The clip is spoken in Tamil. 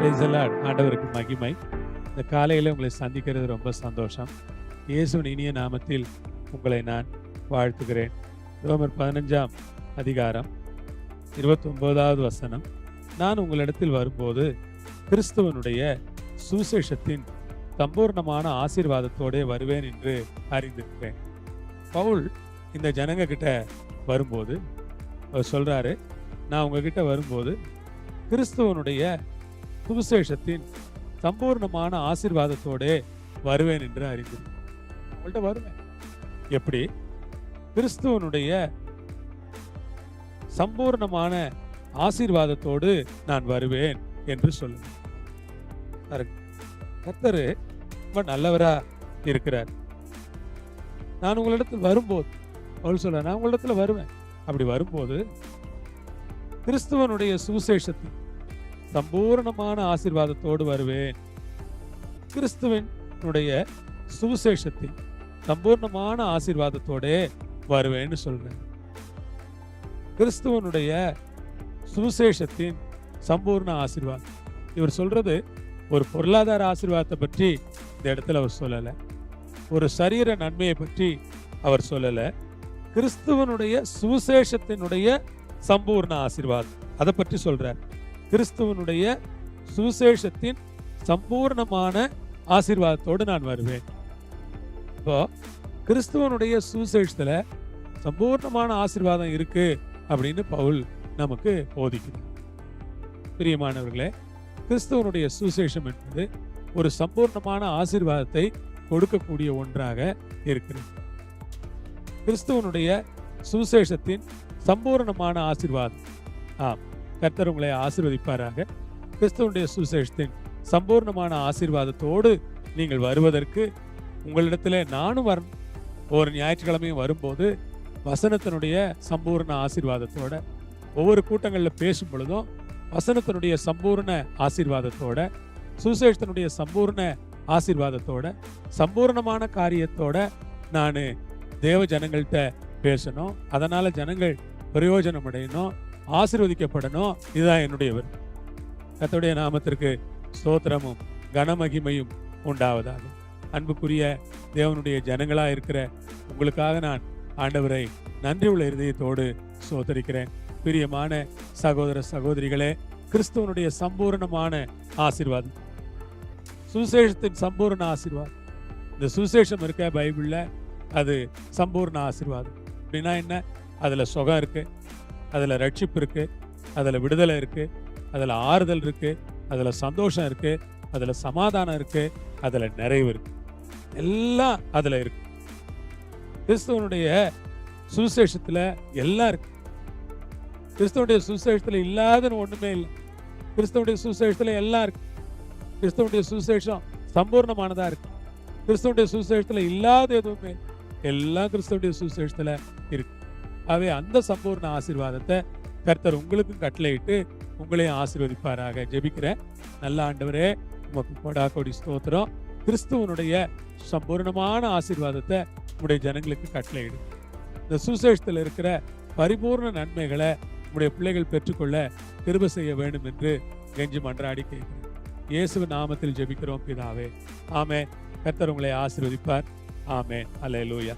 Praise the Lord. ஆண்டவருக்கு மகிமை. இந்த காலையில் உங்களை சந்திக்கிறது ரொம்ப சந்தோஷம். இயேசுவின் இனிய நாமத்தில் உங்களை நான் வாழ்த்துகிறேன். ரோமர் 15ஆம் அதிகாரம் 29வது வசனம். நான் உங்களிடத்தில் வரும்போது கிறிஸ்துவனுடைய சுவிசேஷத்தின் சம்பூர்ணமான ஆசீர்வாதத்தோடே வருவேன் என்று அறிந்திருக்கிறேன். பவுல் இந்த ஜனங்க கிட்ட வரும்போது அவர் சொல்றாரு, நான் உங்ககிட்ட வரும்போது கிறிஸ்துவனுடைய சுவிசேஷத்தின் சம்பூர்ணமான ஆசீர்வாதத்தோட வருவேன் என்று அறிந்திருக்கிறேன். உங்கள்கிட்ட வருவேன். எப்படி? கிறிஸ்துவனுடைய சம்பூர்ணமான ஆசீர்வாதத்தோடு நான் வருவேன் என்று சொல்லுவேன். கர்த்தர் ரொம்ப நல்லவரா இருக்கிறார். நான் உங்களிடத்தில் வரும்போது அவள் சொல்ல, நான் உங்களிடத்துல வருவேன். அப்படி வரும்போது கிறிஸ்துவனுடைய சுவிசேஷத்தின் சம்பூர்ணமான ஆசீர்வாதத்தோடு வருவேன். கிறிஸ்துவனுடைய சுவிசேஷத்தின் சம்பூர்ணமான ஆசீர்வாதத்தோட வருவேன்னு சொல்றேன். கிறிஸ்துவனுடைய சுவிசேஷத்தின் சம்பூர்ண ஆசீர்வாதம். இவர் சொல்றது ஒரு பொருளாதார ஆசீர்வாதத்தை பற்றி இந்த இடத்துல அவர் சொல்லல. ஒரு சரீர நன்மையை பற்றி அவர் சொல்லல. கிறிஸ்துவனுடைய சுவிசேஷத்தினுடைய சம்பூர்ண ஆசீர்வாதம் அதை பற்றி சொல்றார். கிறிஸ்துவனுடைய சுவிசேஷத்தின் சம்பூர்ணமான ஆசீர்வாதத்தோடு நான் வருவேன். இப்போ கிறிஸ்துவனுடைய சுவிசேஷத்துல சம்பூர்ணமான ஆசீர்வாதம் இருக்கு அப்படின்னு பவுல் நமக்கு போதிக்கிறார். பிரியமானவர்களே, கிறிஸ்துவனுடைய சுவிசேஷம் என்பது ஒரு சம்பூர்ணமான ஆசீர்வாதத்தை கொடுக்கக்கூடிய ஒன்றாக இருக்கிறது. கிறிஸ்துவனுடைய சுவிசேஷத்தின் சம்பூர்ணமான ஆசீர்வாதம். கர்த்தர் உங்களை ஆசீர்வதிப்பாராக. கிறிஸ்துவனுடைய சுவிசேஷத்தின் சம்பூர்ணமான ஆசீர்வாதத்தோடு நீங்கள் வருவதற்கு உங்களிடத்துல நானும் வரணும். ஒவ்வொரு ஞாயிற்றுக்கிழமையும் வரும்போது வசனத்தினுடைய சம்பூர்ண ஆசீர்வாதத்தோட, ஒவ்வொரு கூட்டங்களில் பேசும் பொழுதும் வசனத்தினுடைய சம்பூர்ண ஆசீர்வாதத்தோட, சுவிசேஷத்தினுடைய சம்பூர்ண ஆசீர்வாதத்தோட, சம்பூர்ணமான காரியத்தோட நான் தேவ ஜனங்கள்கிட்ட பேசணும். அதனால ஜனங்கள் பிரயோஜனம் அடையணும், ஆசீர்வதிக்கப்படணும். இதுதான் என்னுடைய விருப்பம். கர்த்தருடைய நாமத்திற்கு ஸ்தோத்திரமும் கனமகிமையும் உண்டாவதாக. அன்புக்குரிய தேவனுடைய ஜனங்களா இருக்கிற உங்களுக்காக நான் ஆண்டவரை நன்றி உள்ள இருதயத்தோடு ஸ்தோத்திரிக்கிறேன். பிரியமான சகோதர சகோதரிகளே, கிறிஸ்துவனுடைய சம்பூர்ணமான ஆசீர்வாதம், சுவிசேஷத்தின் சம்பூர்ண ஆசீர்வாதம். இந்த சுவிசேஷம் இருக்க பைபிள்ல அது சம்பூர்ண ஆசீர்வாதம். அப்படின்னா என்ன? அதுல சுகம் இருக்கு, அதுல ரட்சிப்பு இருக்கு, அதுல விடுதலை இருக்கு, அதுல ஆறுதல் இருக்கு, அதுல சந்தோஷம் இருக்கு, அதுல சமாதானம் இருக்கு, அதுல நிறைவு இருக்கு. எல்லாம் அதுல இருக்கு. கிறிஸ்துவனுடைய சுவிசேஷத்துல எல்லாம் இருக்கு. கிறிஸ்துவனுடைய சுவிசேஷத்துல இல்லாதன்னு ஒண்ணுமே இல்லை. கிறிஸ்துவனுடைய சுவிசேஷத்துல எல்லாம் இருக்கு. கிறிஸ்துவனுடைய சுவிசேஷம் சம்பூர்ணமானதா இருக்கு. கிறிஸ்துவனுடைய சுவிசேஷத்துல இல்லாத எதுவுமே எல்லாம் கிறிஸ்துவனுடைய சுவிசேஷத்துல இருக்கு. ஆகவே அந்த சம்பூர்ண ஆசீர்வாதத்தை கர்த்தர் உங்களுக்கும் கட்டளையிட்டு உங்களையும் ஆசீர்வதிப்பாராக. ஜெபிக்கிறேன். நல்ல ஆண்டவரே, உமக்கு கொடா கொடி ஸ்தோத்திரம். கிறிஸ்துவனுடைய சம்பூர்ணமான ஆசீர்வாதத்தை உங்களுடைய ஜனங்களுக்கு கட்டளையிடு. இந்த சுவிசேஷத்தில் இருக்கிற பரிபூர்ண நன்மைகளை உங்களுடைய பிள்ளைகள் பெற்றுக்கொள்ள கிருபை செய்ய வேண்டும் என்று கெஞ்சி மன்றாடி கேட்கிறேன். இயேசுவின் நாமத்தில் ஜெபிக்கிறோம் பிதாவே. ஆமென். கர்த்தர் உங்களை ஆசீர்வதிப்பார். ஆமென். அல்லேலூயா.